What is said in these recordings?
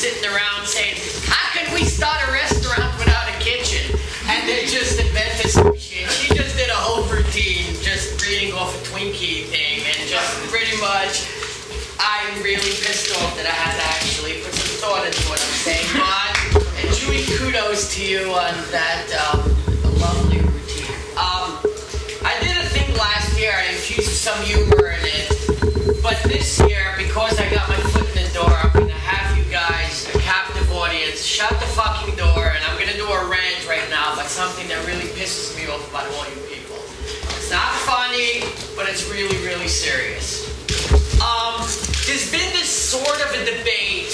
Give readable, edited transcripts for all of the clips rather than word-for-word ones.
sitting around saying, how can we start a restaurant without a kitchen? And they just invented some shit. She just did a whole routine, just reading off a Twinkie thing, and just pretty much, I'm really pissed off that I had to actually put some thought into what I'm saying. But, and Joey, kudos to you on that lovely routine. I did a thing last year, I infused some humor in it. But this year, because I got my foot in the door, I'm going to have you guys, a captive audience, shut the fucking door, and I'm going to do a rant right now about something that really pisses me off about all you people. It's not funny, but it's really, really serious. There's been this sort of a debate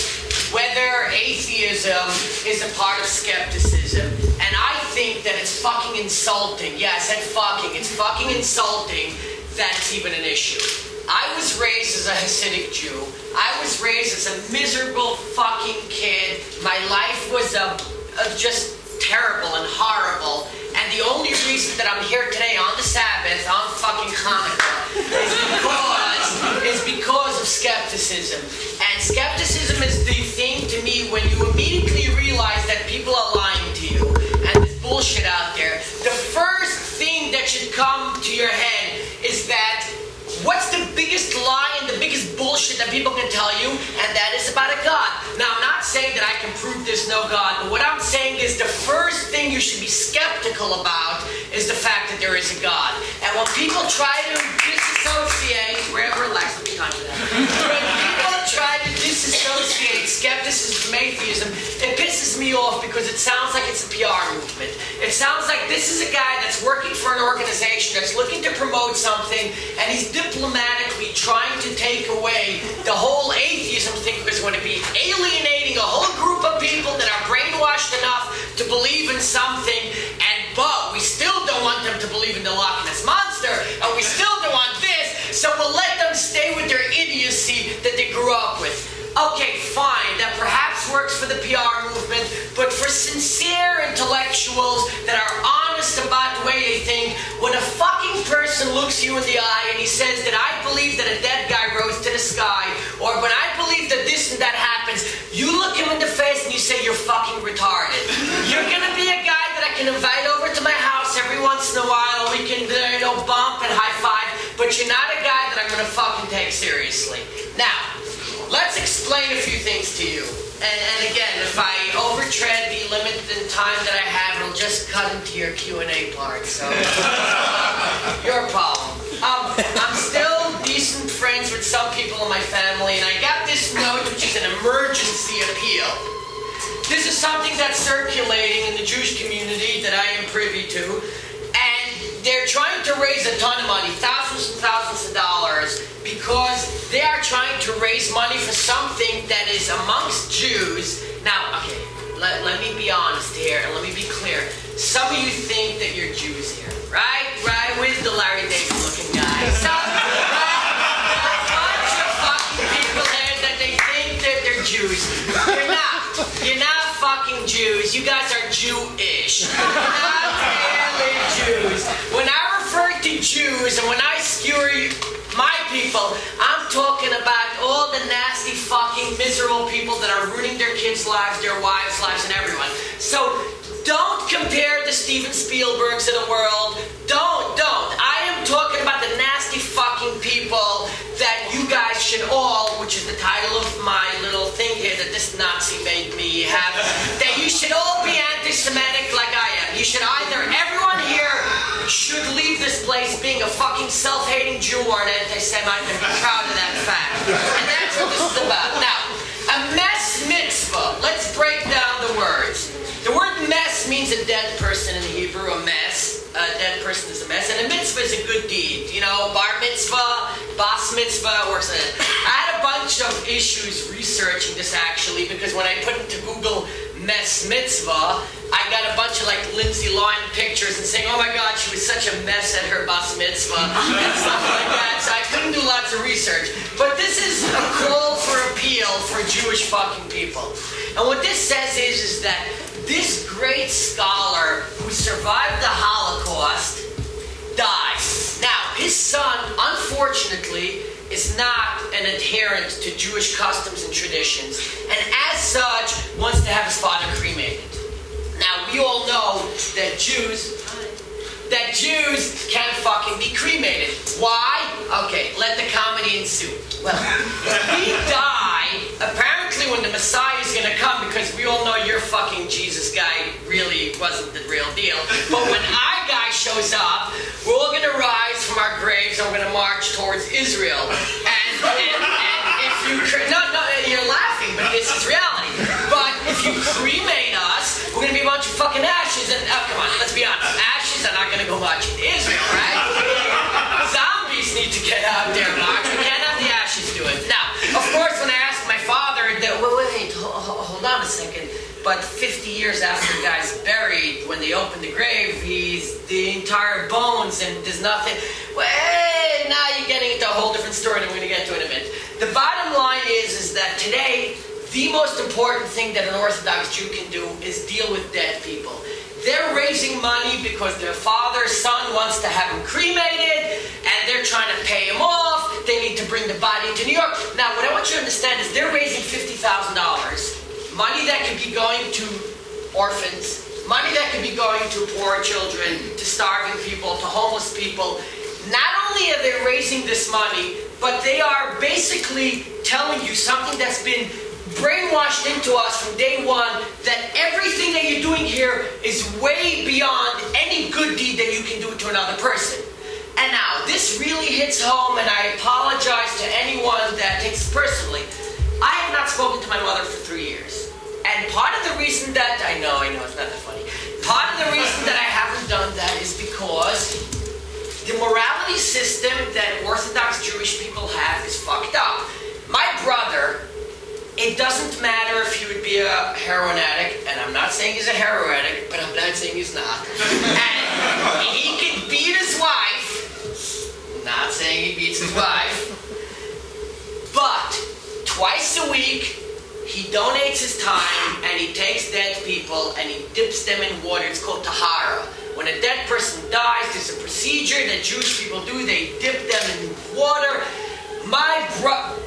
whether atheism is a part of skepticism, and I think that it's fucking insulting. Yeah, I said fucking. It's fucking insulting that it's even an issue. I was raised as a Hasidic Jew. I was raised as a miserable fucking kid. My life was just terrible and horrible. And the only reason that I'm here today on the Sabbath, on fucking Hanukkah, is because of skepticism. And skepticism is the thing to me when you immediately realize that people are lying to you and there's bullshit out there. The first thing that should come to your head is that what's the biggest lie and the biggest bullshit that people can tell you? And that is about a God. Now, I'm not saying that I can prove there's no God, but what I'm saying is the first thing you should be skeptical about is the fact that there is a God. And when people try to disassociate, relax, let me conjure that. When people try to disassociate skepticism from atheism, it pisses me off because it sounds like it's a PR movement. It sounds like this is a guy that's working for an organization that's looking to promote something, and he's diplomatically trying to take away the whole atheism thing because we're going to be alienating a whole group of people that are brainwashed enough to believe in something, but we still don't want them to believe in the Loch Ness Monster, and we still don't want this, so we'll let them stay with their idiocy that they grew up with. Okay, fine, that perhaps works for the PR movement, but for sincere intellectuals that are honest about the way they think, when a fucking person looks you in the eye and he says that I believe that a dead guy rose to the sky, or when I believe that this and that happens, you look him in the face and you say you're fucking retarded. You're gonna be a guy that I can invite over to my house every once in a while, we can, bump and high five, but you're not a guy that I'm gonna fucking take seriously. Now, let's explain a few things to you. And again, if I overtread the limited time that I have, it'll just cut into your Q&A part, so your problem. I'm still decent friends with some people in my family, and I got this note, which is an emergency appeal. This is something that's circulating in the Jewish community that I am privy to, and they're trying to raise a ton of money, thousands and thousands of dollars, because they are trying to raise money for something that is amongst Jews. Now, okay, let me be honest here, and let me be clear. Some of you think that you're Jews here, right? Right? Where's the Larry David looking guy? Right? There's a bunch of fucking people there that they think that they're Jews. You're not. You're not fucking Jews. You guys are Jewish. You're not really Jews. When I refer to Jews, and when I skewer my people, I'm talking about all the nasty fucking miserable people that are ruining their kids' lives, their wives' lives, and everyone. So don't compare the Steven Spielbergs of the world. Don't. I am talking about the nasty fucking people that you guys should all, which is the title of my little thing here that this Nazi made me have, that you should all be anti-Semitic like I am. You should everyone here should leave this place being a fucking self-hating Jew or an anti-Semite and be proud of that fact. And that's what this is about. Now, a mess mitzvah. Let's break down the words. The word mess means a dead person in Hebrew, a mess. A dead person is a mess. And a mitzvah is a good deed. You know, bar mitzvah, bas mitzvah, works on it. I had a bunch of issues researching this actually, because when I put into Google mess mitzvah, I got a bunch of like Lindsay Lohan pictures and saying, oh my God, she was such a mess at her bas mitzvah and stuff like that. So I couldn't do lots of research. But this is a call for appeal for Jewish fucking people. And what this says is that this great scholar who survived the Holocaust died. Now, his son, unfortunately, unfortunately, is not an adherent to Jewish customs and traditions, and as such, wants to have his father cremated. Now, we all know that Jews can't fucking be cremated. Why? Okay, let the comedy ensue. Well, he died, apparently when the Messiah is going to come, because we all know your fucking Jesus guy really wasn't the real deal. But when our guy shows up, we're all going to rise from our graves and we're going to march towards Israel. And if you... No, you're laughing, but this is reality. But if you cremate us, we're going to be a bunch of fucking ashes. And, oh, come on, let's be honest. Ashes are not going to go much in Israel, right? Zombies need to get out there, Mark. We can't have the ashes do it. Now, of course, when I asked my father, wait, hold on a second. But 50 years after the guy's buried, when they open the grave, he's the entire bones and there's nothing. Well, hey, now you're getting into a whole different story that we're going to get to in a minute. The bottom line is that today, the most important thing that an Orthodox Jew can do is deal with dead people. They're raising money because their father's son wants to have him cremated, and they're trying to pay him off. They need to bring the body to New York. Now, what I want you to understand is they're raising $50,000. Money that could be going to orphans, money that could be going to poor children, to starving people, to homeless people. Not only are they raising this money, but they are basically telling you something that's been brainwashed into us from day one, that everything that you're doing here is way beyond any good deed that you can do to another person. And now, this really hits home, and I apologize to anyone that takes it personally. I have not spoken to my mother for 3 years. And part of the reason that, I know, it's not that funny. Part of the reason that I haven't done that is because the morality system that Orthodox Jewish people have is fucked up. My brother, it doesn't matter if he would be a heroin addict, and I'm not saying he's a heroin addict, but I'm not saying he's not. And he can beat his wife, not saying he beats his wife, but twice a week, he donates his time and he takes dead people and he dips them in water. It's called tahara. When a dead person dies, there's a procedure that Jewish people do. They dip them in water. My brother...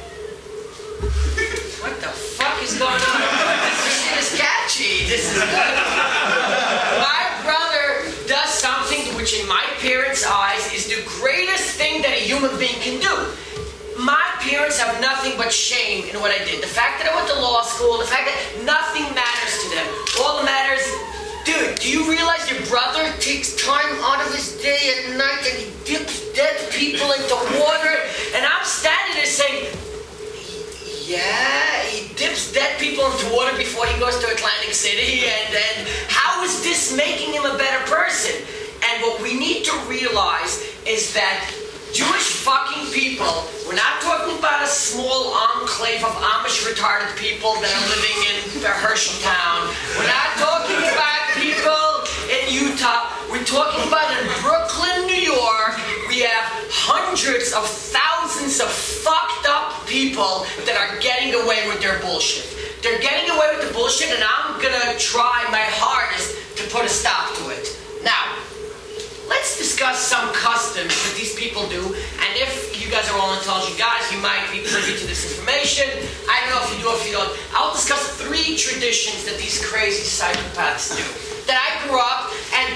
What the fuck is going on? This shit is catchy. This is good. My brother does something which in my parents' eyes is the greatest thing that a human being can do. My parents have nothing but shame in what I did. The fact that I went to law school, the fact that nothing matters to them. All that matters, dude, do you realize your brother takes time out of his day at night and he dips dead people into water? And I'm standing there saying, yeah, he dips dead people into water before he goes to Atlantic City, and how is this making him a better person? And what we need to realize is that Jewish fucking people, we're not talking about a small enclave of Amish retarded people that are living in Hersheytown. We're not talking about people in Utah. We're talking about in Brooklyn, New York. We have hundreds of thousands of fucked up people that are getting away with their bullshit. They're getting away with the bullshit, and I'm gonna try my hardest to put a stop to it. Now, let's discuss some customs that these people do, and if you guys are all intelligent guys, you might be privy to this information. I don't know if you do or if you don't. I'll discuss 3 traditions that these crazy psychopaths do. That I grew up, and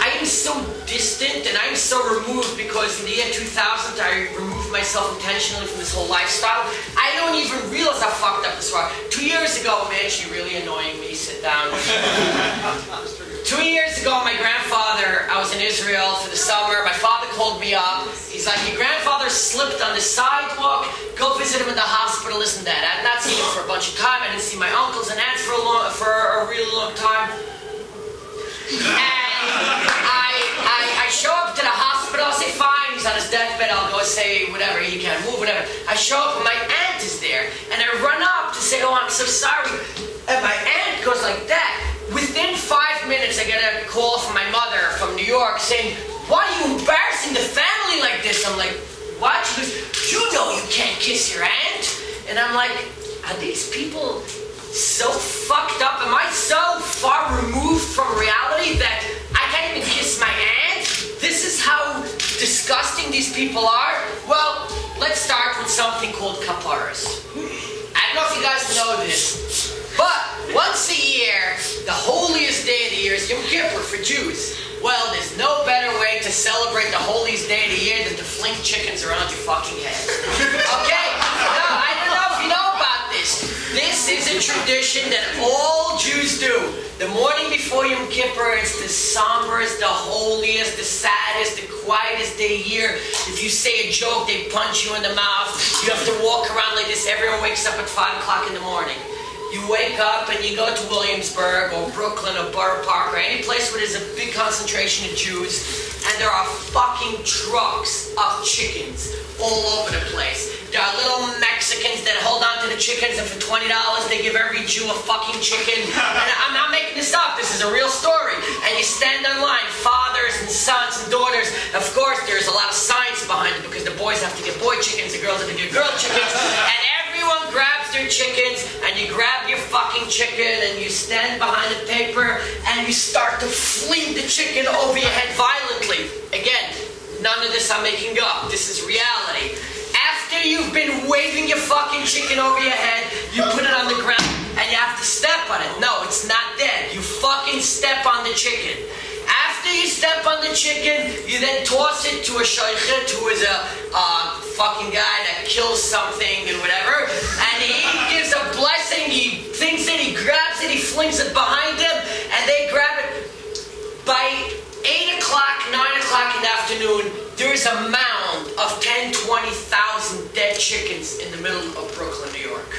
I am so distant and I'm so removed because in the year 2000 I removed myself intentionally from this whole lifestyle. I don't even realize how fucked up this was. 2 years ago, man, she's really annoying me. Sit down. 2 years ago, my grandfather, I was in Israel for the summer. My father called me up. He's like, your grandfather slipped on the sidewalk. Go visit him in the hospital, this and that. I had not seen him for a bunch of time. I didn't see my uncles and aunts for a really long time. And I show up to the hospital. I say, fine, he's on his deathbed. I'll go say whatever, he can't move, whatever. I show up and my aunt is there. And I run up to say, oh, I'm so sorry. And my aunt goes like that. Within 5 minutes, I get a call from my mother from New York saying, why are you embarrassing the family like this? I'm like, what? She goes, you know you can't kiss your aunt. And I'm like, are these people so fucked up? Am I so far removed from reality that I can't even kiss my aunt? This is how disgusting these people are? Well, something called kaparas. I don't know if you guys know this, but once a year, the holiest day of the year is Yom Kippur for Jews. Well, there's no better way to celebrate the holiest day of the year than to fling chickens around your fucking head. Okay? Now, I don't know if you know about this. This is a tradition that all Jews do. The morning before Yom Kippur, it's the somberest, the holiest, the saddest, the quietest day of the year. If you say a joke, they punch you in the mouth. You have to walk around like this. Everyone wakes up at 5 o'clock in the morning. You wake up and you go to Williamsburg or Brooklyn or Borough Park or any place where there's a big concentration of Jews, and there are fucking trucks of chickens all over the place. There are little Mexicans that hold on to the chickens, and for $20 they give every Jew a fucking chicken. And I'm not making this up, this is a real story. And you stand in line, fathers and sons and daughters. Of course, there's a lot of science behind it because the boys have to get boy chickens, the girls have to get girl chickens. And everyone grabs their chickens, and you grab your fucking chicken, and you stand behind the paper, and you start to fling the chicken over your head violently. Again, none of this I'm making up. This is reality. After you've been waving your fucking chicken over your head, you put it on the ground, and you have to step on it. No, it's not dead. You fucking step on the chicken. After you step on the chicken, you then toss it to a shaykhit, who is a fucking guy that kills something and whatever, and he gives a blessing, he thinks it, he grabs it, he flings it behind him, and they grab it. By 8 o'clock, 9 o'clock in the afternoon, there is a mound of 10, 20,000 dead chickens in the middle of Brooklyn, New York.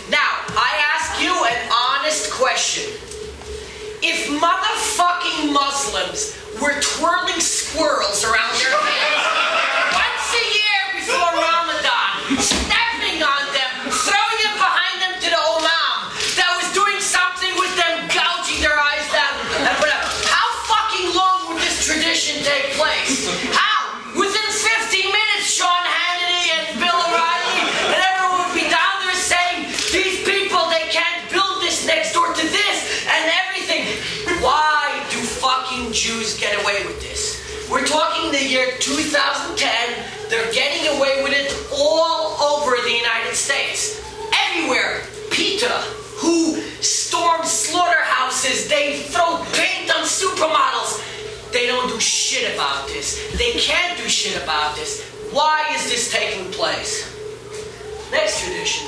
Now, I ask you an honest question. If motherfucking Muslims were twirling squirrels around their heads once a year before Ramadan, stepping on them, throwing it behind them to the imam that was doing something with them, gouging their eyes out, and whatever, how fucking long would this tradition take place? How? Within 15 minutes, Sean Hannity and Bill O'Reilly and everyone would be down there saying, these people, they can't build this next door to this and everything. Why do fucking Jews get away with this? We're talking the year 2010. They're getting away with it all over the United States. Everywhere. PETA, who storm slaughterhouses, they throw paint on supermodels. They don't do shit about this. They can't do shit about this. Why is this taking place? Next tradition.